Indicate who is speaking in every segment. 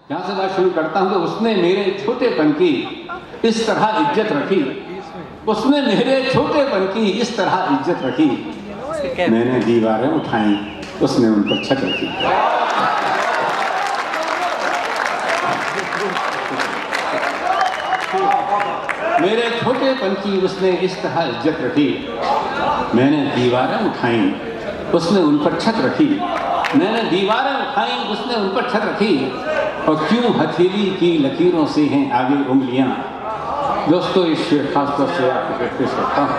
Speaker 1: यहां से बात शुरू करता हूं कि उसने मेरे छोटेपन की इस तरह इज्जत रखी, उसने मेरे छोटेपन की इस तरह इज्जत रखी, मैंने दीवारें उठाई, उसने उन पर छत रखी। मेरे छोटेपन की उसने इस तरह इज्जत रखी, मैंने दीवारें उठाई, उसने उन पर छत रखी, मैंने दीवारें उठाई, उसने उन पर छत रखी, और क्यों हथेली की लकीरों से हैं आगे उंगलियां। दोस्तों, इस शेर खास तौर से आपको पेश करता हूं।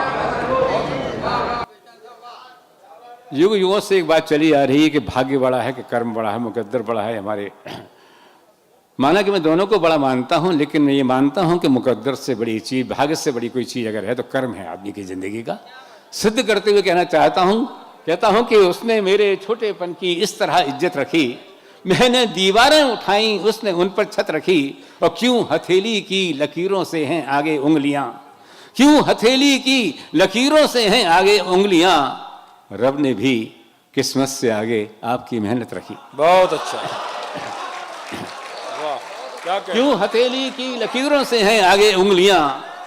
Speaker 1: युग युगों से एक बात चली आ रही है कि भाग्य बड़ा है कि कर्म बड़ा है, मुकद्दर बड़ा है। हमारे माना कि मैं दोनों को बड़ा मानता हूं, लेकिन मैं ये मानता हूं कि मुकद्दर से बड़ी चीज, भाग्य से बड़ी कोई चीज अगर है तो कर्म है आदमी की जिंदगी का। सिद्ध करते हुए कहना चाहता हूं, कहता हूं कि उसने मेरे छोटेपन की इस तरह इज्जत रखी, मैंने दीवारें उठाई, उसने उन पर छत रखी, और क्यों हथेली की लकीरों से हैं आगे उंगलियां, क्यों हथेली की लकीरों से हैं आगे उंगलियां, रब ने भी किस्मत से आगे आपकी मेहनत रखी।
Speaker 2: बहुत अच्छा,
Speaker 1: क्यों हथेली की लकीरों से हैं आगे उंगलियां,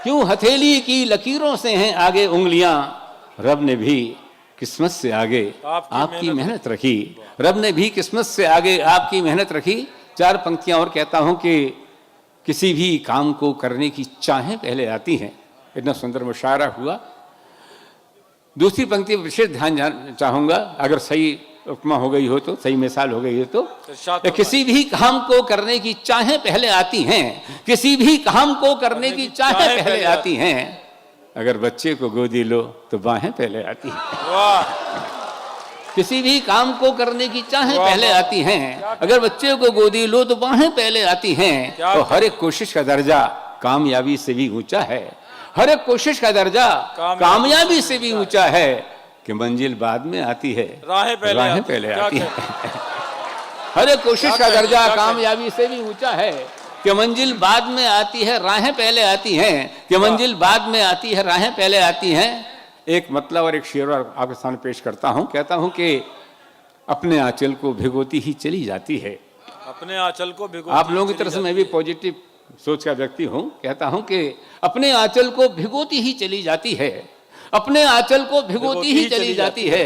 Speaker 1: क्यों हथेली की लकीरों से हैं आगे उंगलियां, रब ने भी किस्मत से आगे आपकी मेहनत रखी, रब ने भी किस्मत से आगे आपकी मेहनत रखी। चार पंक्तियां और कहता हूं कि किसी भी काम को करने की चाहें पहले आती हैं। इतना सुंदर मुशायरा हुआ। दूसरी पंक्ति पर विशेष ध्यान चाहूंगा, अगर सही उपमा हो गई हो तो, सही मिसाल हो गई हो तो, किसी भी काम को करने की चाहें पहले आती हैं, किसी भी काम को करने की चाहें पहले आती हैं, अगर बच्चे को गोदी लो तो बाहें पहले आती हैं। किसी भी काम को करने की चाहें पहले आती हैं, अगर बच्चे को गोदी लो तो बाहें पहले आती हैं। तो हर एक कोशिश का दर्जा कामयाबी से भी ऊंचा है, हर एक कोशिश का दर्जा कामयाबी से भी ऊंचा है, कि मंजिल बाद में आती है, राहें पहले आती है। हर एक कोशिश का दर्जा कामयाबी से भी ऊंचा है, कि मंजिल बाद में आती है, राहें पहले आती हैं, कि मंजिल बाद में आती है, राहें पहले आती हैं। एक मतलब और एक शेर आपके सामने पेश करता हूं। कहता हूं कि अपने आंचल को भिगोती ही चली जाती है,
Speaker 2: अपने आंचल को भिगोती।
Speaker 1: आप लोगों की तरफ से मैं भी पॉजिटिव सोच का व्यक्ति हूं। कहता हूं कि अपने आंचल को भिगोती ही चली जाती है, अपने आंचल को भिगोती ही चली जाती है,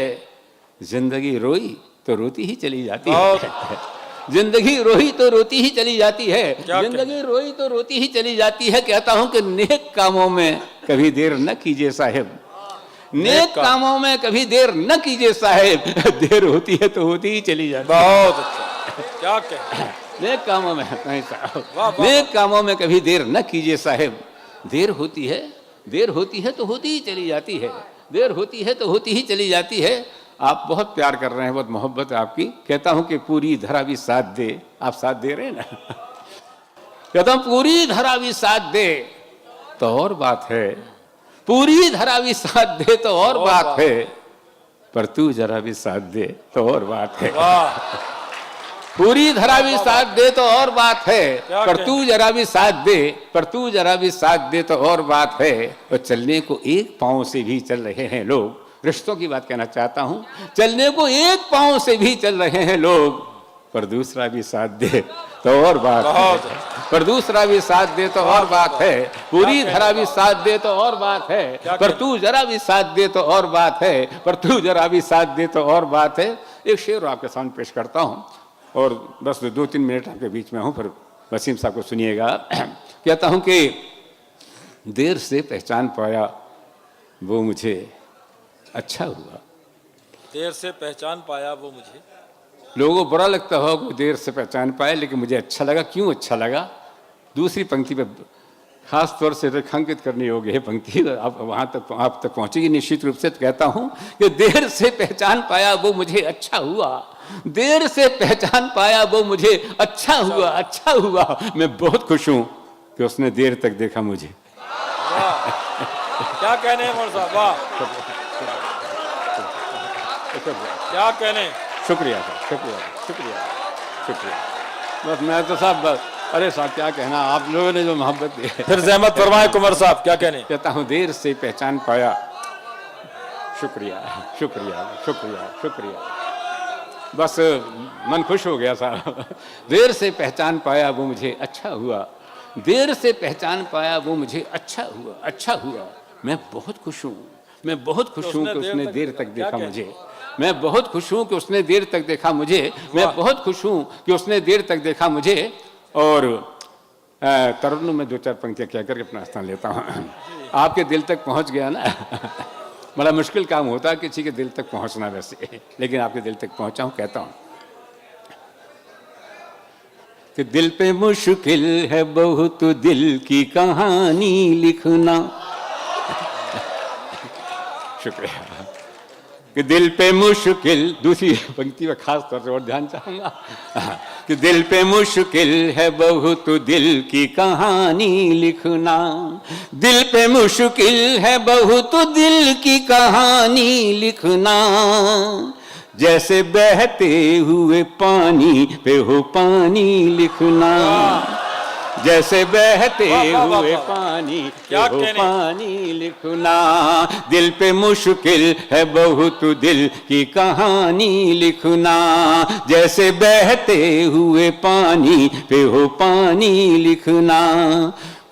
Speaker 1: जिंदगी रोई तो रोती ही चली जाती है, जिंदगी रोई तो रोती ही चली जाती है, जिंदगी रोई तो रोती ही चली जाती है। कहता हूं कि नेक कामों में कभी देर न कीजिए साहिब, नेक कामों में कभी देर न कीजिए साहिब, देर होती है तो होती ही चली जाती है।
Speaker 2: बहुत अच्छा, क्या कहते,
Speaker 1: नेक कामों में नहीं साहब, नेक कामों में कभी देर न कीजिए साहिब, देर होती है, देर होती है तो होती ही चली जाती है, देर होती है तो होती ही चली जाती है। आप बहुत प्यार कर रहे हैं, बहुत मोहब्बत है आपकी। कहता हूं कि पूरी धरा भी साथ दे, आप साथ दे रहे हैं ना। कहता हूं पूरी धरा भी साथ दे तो और बात है, पूरी धरा भी साथ दे तो और बात है, पर तू जरा भी साथ दे तो और बात है। पूरी धरा भी साथ दे तो और बात है, पर तू जरा भी साथ दे, पर तू जरा भी साथ दे तो और बात है। और चलने को एक पांव से भी चल रहे हैं लोग, रिश्तों की बात कहना चाहता हूं, चलने को एक पांव से भी चल रहे हैं लोग, पर दूसरा भी साथ दे तो और बात है, पर दूसरा भी साथ दे तो और बात है। पूरी धरा भी साथ दे तो और बात है, पर तू जरा भी साथ दे तो और बात है, पर तू जरा भी साथ दे तो और बात है। एक शेर आपके सामने पेश करता हूं, और बस 2-3 मिनट आपके बीच में हूं, फिर वसीम साहब को सुनिएगा। कहता हूं कि देर से पहचान पाया वो मुझे अच्छा हुआ,
Speaker 2: देर से पहचान पाया वो मुझे,
Speaker 1: लोगों को बुरा लगता हो कोई देर से पहचान पाए, लेकिन मुझे अच्छा लगा। क्यों अच्छा लगा? दूसरी पंक्ति पे खास तौर से रेखांकित करने योग्य है पंक्ति, आप वहां तक आप तक पहुंचेगी निश्चित रूप से। तो कहता हूं कि देर से पहचान पाया वो मुझे अच्छा हुआ, देर से पहचान पाया वो मुझे अच्छा हुआ, अच्छा हुआ। मैं बहुत खुश हूं कि उसने देर तक देखा मुझे।
Speaker 2: क्या कहने हैं साहब, वाह, क्या कहने।
Speaker 1: शुक्रिया साहब, शुक्रिया, शुक्रिया, शुक्रिया। बस मैं तो साहब, अरे साहब क्या कहना, आप लोगों ने जो मोहब्बत दी।
Speaker 2: फिर जहमत फरमाए कुंवर साहब, क्या कहने।
Speaker 1: कहता हूँ देर से पहचान पाया, शुक्रिया, शुक्रिया, शुक्रिया, शुक्रिया। बस मन खुश हो गया साहब। देर से पहचान पाया वो मुझे अच्छा हुआ, देर से पहचान पाया वो मुझे अच्छा हुआ, अच्छा हुआ। मैं बहुत खुश हूँ, मैं बहुत खुश हूँ कि उसने देर तक देखा मुझे, मैं बहुत खुश हूँ कि उसने देर तक देखा मुझे, मैं बहुत खुश हूँ कि उसने देर तक देखा मुझे। और तरन्नुम में दो चार पंक्तियाँ कह करके अपना स्थान लेता हूँ। आपके दिल तक पहुँच गया ना। बड़ा मुश्किल काम होता है किसी के दिल तक पहुँचना वैसे, लेकिन आपके दिल तक पहुँचा हूँ। कहता हूँ कि दिल पे मुश्किल है बहुत दिल की कहानी लिखना। शुक्रिया। कि दिल पे मुश्किल, दूसरी पंक्ति में खास तौर से और ध्यान चाहूंगा कि दिल पे मुश्किल है बहुत दिल की कहानी लिखना, दिल पे मुश्किल है बहुत दिल की कहानी लिखना। जैसे बहते हुए पानी पे हो पानी लिखना, जैसे बहते हुए पानी पे हो पानी लिखना। दिल पे मुश्किल है बहुत दिल की कहानी लिखना, जैसे बहते हुए पानी पे हो पानी लिखना।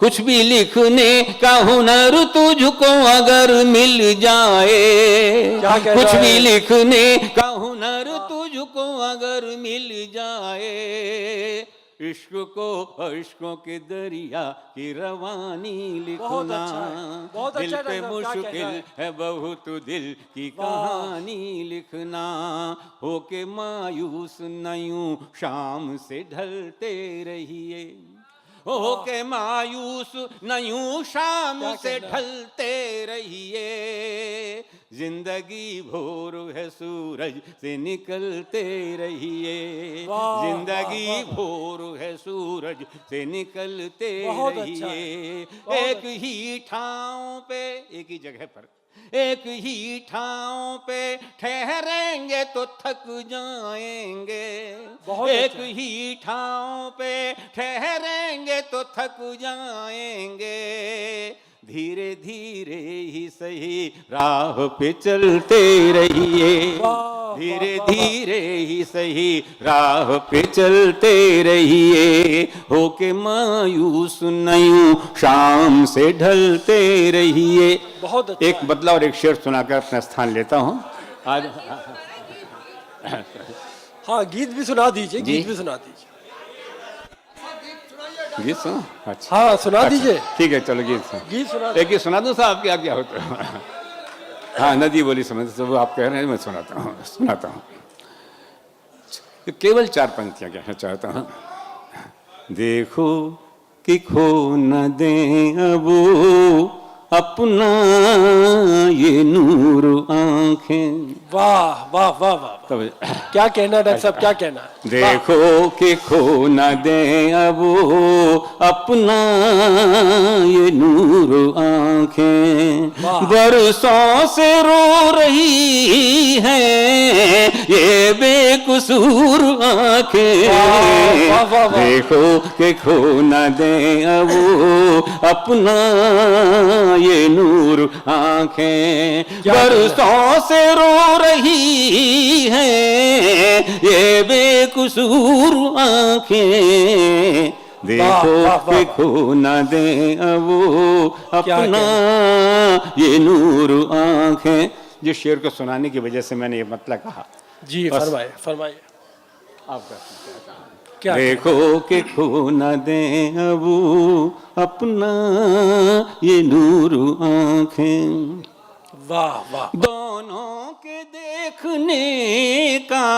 Speaker 1: कुछ भी लिखने का हुनर तुझको अगर मिल जाए, कुछ भी लिखने का हुनर तुझको अगर मिल जाए, इश्क को इश्कों के दरिया की रवानी लिखना। दिल पे मुश्किल है बहुत दिल की कहानी लिखना। होके मायूस नयूं शाम से ढलते रहिए, होके मायूस नयूं शाम से ढलते रहिए। जिंदगी भोर है सूरज से निकलते रहिए, जिंदगी भोर है सूरज से निकलते रहिए। एक ही ठाव पे, एक ही जगह पर, एक ही ठाव पे ठहरेंगे तो थक जाएंगे, एक ही ठाव पे ठहरेंगे तो थक जाएंगे। धीरे धीरे ही सही राह पे चलते रहिए, धीरे धीरे ही सही राह पे चलते रहिए। होके मायूस नयूं शाम से ढलते रहिए। बहुत अच्छा। एक बदला और एक शेर सुनाकर अपना स्थान लेता हूँ आज।
Speaker 3: हाँ, गीत भी सुना दीजिए, गीत भी सुना दीजिए।
Speaker 1: गीत सुना? अच्छा
Speaker 3: हाँ, सुना दीजिए।
Speaker 1: ठीक है, चलो गीत सुना। एक गीत सुना दूं साहब, क्या क्या होता है? हाँ, नदी बोली समझ, सब आप कह रहे हैं, मैं सुनाता हूँ। केवल चार पंक्तियां कहना चाहता हूँ। देखो कि खो न दें अब अपना ये नूर आंखें।
Speaker 3: वाह वाह वाह वाह, क्या कहना डॉक्टर साहब, क्या कहना।
Speaker 1: देखो कि खो न दें अब अपना ये नूर आंखें, बरसों से रो रही हैं ये बेकसूर आंखें। देखो कि खो न दें अब अपना ये नूर आंखें, बरसों से रो रही हैं ये बेकसूर आंखें। देखो कि खो न दें अब अपना ये नूर आंखें। जिस शेर को सुनाने की वजह से मैंने ये मतलब कहा।
Speaker 3: जी फरमाइए फरमाइए।
Speaker 1: क्या देखो कि खो न दें अब अपना ये नूर आंखें।
Speaker 3: वाह वाह।
Speaker 1: दोनों के देखने का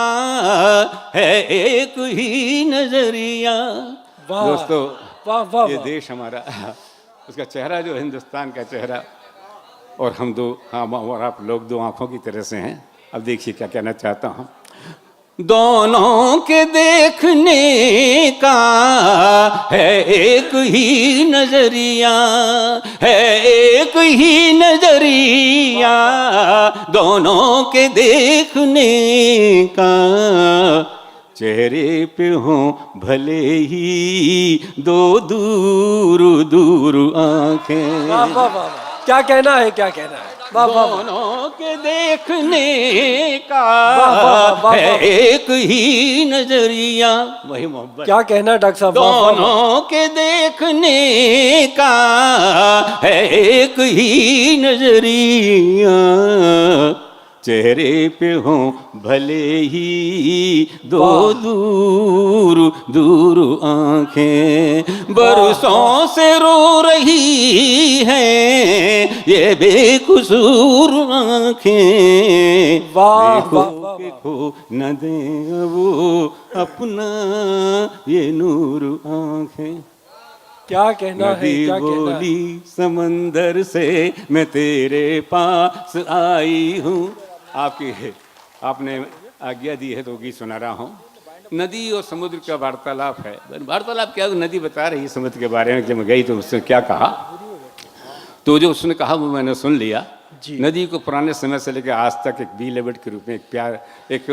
Speaker 1: है एक ही नजरिया। दोस्तों,
Speaker 3: वाह वाह,
Speaker 1: ये देश हमारा, उसका चेहरा जो हिंदुस्तान का चेहरा, और हम दो, हाँ और आप लोग दो आंखों की तरह से हैं। अब देखिए क्या कहना चाहता हूँ। दोनों के देखने का है एक ही नजरिया, है एक ही नजरिया। दोनों के देखने का चेहरे पे हो भले ही दो दूर दूर आंखें।
Speaker 3: क्या कहना है, क्या कहना है? वाह वाह वाह।
Speaker 1: दोनों के देखने का
Speaker 3: वाह, वाह, वाह, वाह,
Speaker 1: है
Speaker 3: वाह।
Speaker 1: एक ही नजरिया, वही मोहब्बत।
Speaker 3: क्या कहना है डॉक्टर साहब? वाह, वाह, वाह।
Speaker 1: दोनों के देखने का है एक ही नजरिया, चेहरे पे हो भले ही दो
Speaker 3: वाह।
Speaker 1: दूर दूर आंखें, बरसों से रो रही हैं ये बेकसूर आंखें,
Speaker 3: वाह,
Speaker 1: देखो
Speaker 3: वाह, वाह,
Speaker 1: कि खो न दे वो अपना ये नूर आंखें।
Speaker 3: क्या कहना है,
Speaker 1: नदी
Speaker 3: क्या कहना है?
Speaker 1: बोली समंदर से मैं तेरे पास आई हूँ। आपने आज्ञा दी है तो गीत सुना रहा हूँ। नदी और समुद्र का वार्तालाप है। वार्तालाप क्या, नदी बता रही है समुद्र के बारे में, जब मैं गई तो उसने क्या कहा, तो जो उसने कहा वो मैंने सुन लिया।
Speaker 3: जी।
Speaker 1: नदी को पुराने समय से लेकर आज तक एक बीलेवट के रूप में, एक प्यार, एक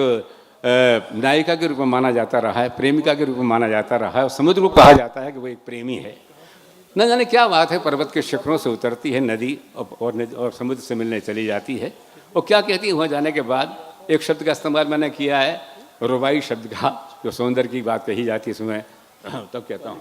Speaker 1: नायिका के रूप में माना जाता रहा है, प्रेमिका के रूप में माना जाता रहा है, और समुद्र को कहा जाता है कि वो एक प्रेमी है। न जाने क्या बात है, पर्वत के शिखरों से उतरती है नदी और समुद्र से मिलने चली जाती है। और क्या कहती है, वहाँ जाने के बाद एक शब्द का इस्तेमाल मैंने किया है, रुबाई शब्द का, जो सौंदर्य की बात कही जाती है इसमें, तब कहता हूँ।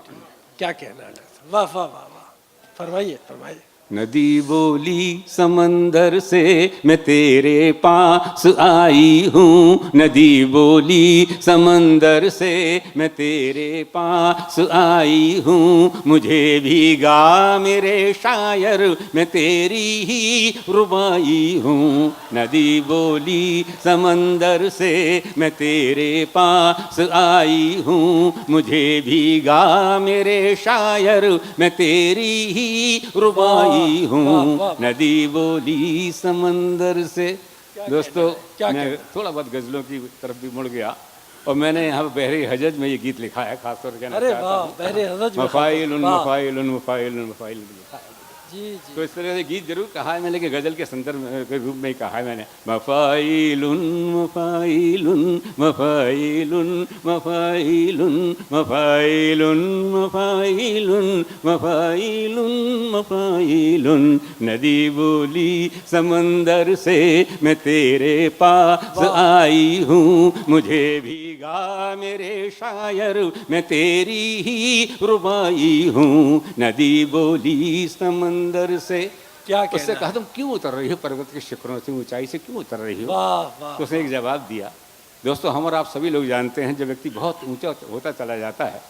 Speaker 3: क्या कहना है डॉक्टर साहब? वाह वाह वाह वाह, फरमाइए फरमाइए।
Speaker 1: नदी बोली समंदर से मैं तेरे पास आई हूँ, नदी बोली समंदर से मैं तेरे पास आई हूँ, मुझे भी गा मेरे शायर मैं तेरी ही रुबाई हूँ। नदी बोली समंदर से मैं तेरे पास आई हूँ, मुझे भी गा मेरे शायर मैं तेरी ही रुबाई हूँ। नदी बोली समंदर से। दोस्तों, मैं थोड़ा बहुत गजलों की तरफ भी मुड़ गया, और मैंने यहाँ बहरे हजज में ये गीत लिखा है, खासतौर से।
Speaker 3: अरे वाह, बहरे हजज में
Speaker 1: मफाइलुन
Speaker 3: वाह।
Speaker 1: मफाइलुन मफाइलुन मफाइलुन लिखा है।
Speaker 3: जी जी।
Speaker 1: तो इस तरह से गीत जरूर कहा है मैंने, कि गजल के संदर्भ के रूप में ही कहा है मैंने। मफाइलुन मफाइलुन मफाइलुन मफाइलुन मफाइलुन मफाइलुन मफाइलुन मफाइलुन, नदी बोली समंदर से मैं तेरे पास आई हूँ, मुझे भी गा मेरे शायर मैं तेरी ही रुबाई हूँ। नदी बोली समंदर से।
Speaker 3: क्या
Speaker 1: उससे
Speaker 3: कहना
Speaker 1: कहा,
Speaker 3: है?
Speaker 1: तुम क्यों उतर रही हो पर्वत के शिखरों से, ऊंचाई से क्यों उतर रही हो?
Speaker 3: वाह वाह।
Speaker 1: तो उसने एक जवाब दिया। दोस्तों, हम और आप सभी लोग जानते हैं, जब व्यक्ति बहुत ऊंचा होता चला जाता है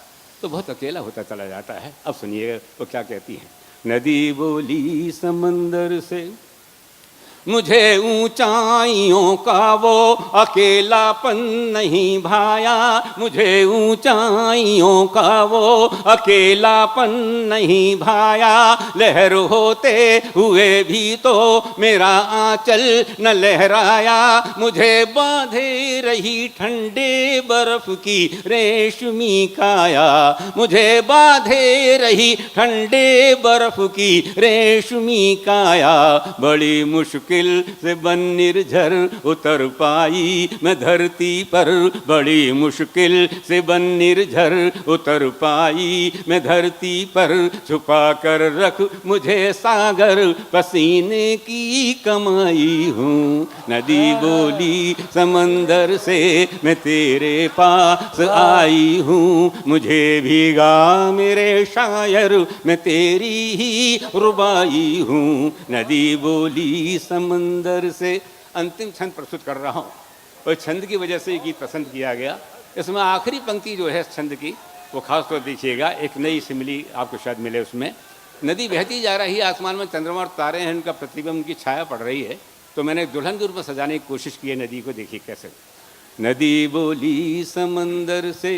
Speaker 1: तो बहुत अकेला होता चला जाता है। अब सुनिएगा वो क्या कहती है। नदी बोली समंदर से मुझे ऊंचाइयों का वो अकेलापन नहीं भाया, मुझे ऊंचाइयों का वो अकेलापन नहीं भाया, लहर होते हुए भी तो मेरा आंचल न लहराया, मुझे बांधे रही ठंडे बर्फ की रेशमी काया, मुझे बांधे रही ठंडे बर्फ की रेशमी काया, बड़ी मुश्किल से बन निर्झर उतर पाई मैं धरती पर, बड़ी मुश्किल से बन निर्झर उतर पाई मैं धरती पर, छुपा कर रख मुझे सागर पसीने की कमाई हूँ। नदी बोली समंदर से मैं तेरे पास आई हूँ, मुझे भी गा मेरे शायर मैं तेरी ही रुबाई हूँ। नदी बोली समंदर से। अंतिम छंद प्रस्तुत कर रहा हूँ, और छंद की वजह से ये गीत पसंद किया गया। इसमें आखिरी पंक्ति जो है छंद की, वो खास तौर देखिएगा, एक नई सिमली आपको शायद मिले उसमें। नदी बहती जा रही है, आसमान में चंद्रमा और तारे हैं, उनका प्रतिबिंब, उनकी छाया पड़ रही है, तो मैंने दुल्हन के रूप में सजाने की कोशिश की है नदी को। देखिए कैसे। नदी बोली समंदर से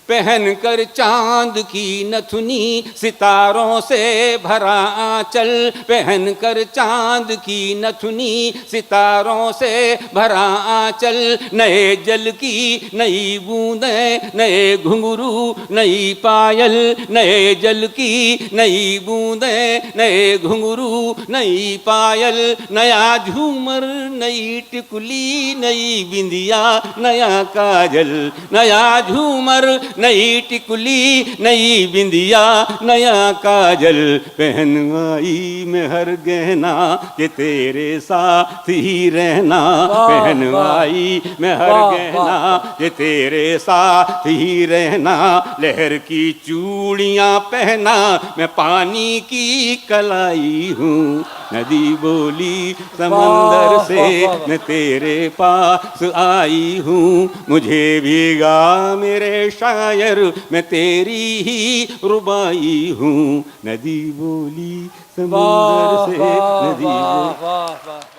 Speaker 1: पहन कर चांद की नथुनी, सितारों से भरा आंचल, पहन कर चांद की नथुनी, सितारों से भरा आंचल, नए जल की नई बूंदें, नए घुंघरू नई पायल, नए जल की नई बूंदें, नए घुंघरू नई पायल, नया झूमर नई टिकुली नई बिंदिया, नया काजल, नया झूमर, नई टिकुली, नई बिंदिया, नया काजल पहनवाई में हर गहना कि तेरे साथ ही रहना, पहनवाई में हर गहना कि तेरे साथ ही रहना, लहर की चूड़ियां पहना मैं पानी की कलाई हूँ, नदी बोली समंदर से मैं तेरे पास आई हूँ, मुझे भीगा मेरे शायर मैं तेरी ही रुबाई हूँ, नदी बोली समंदर से नदी बोली।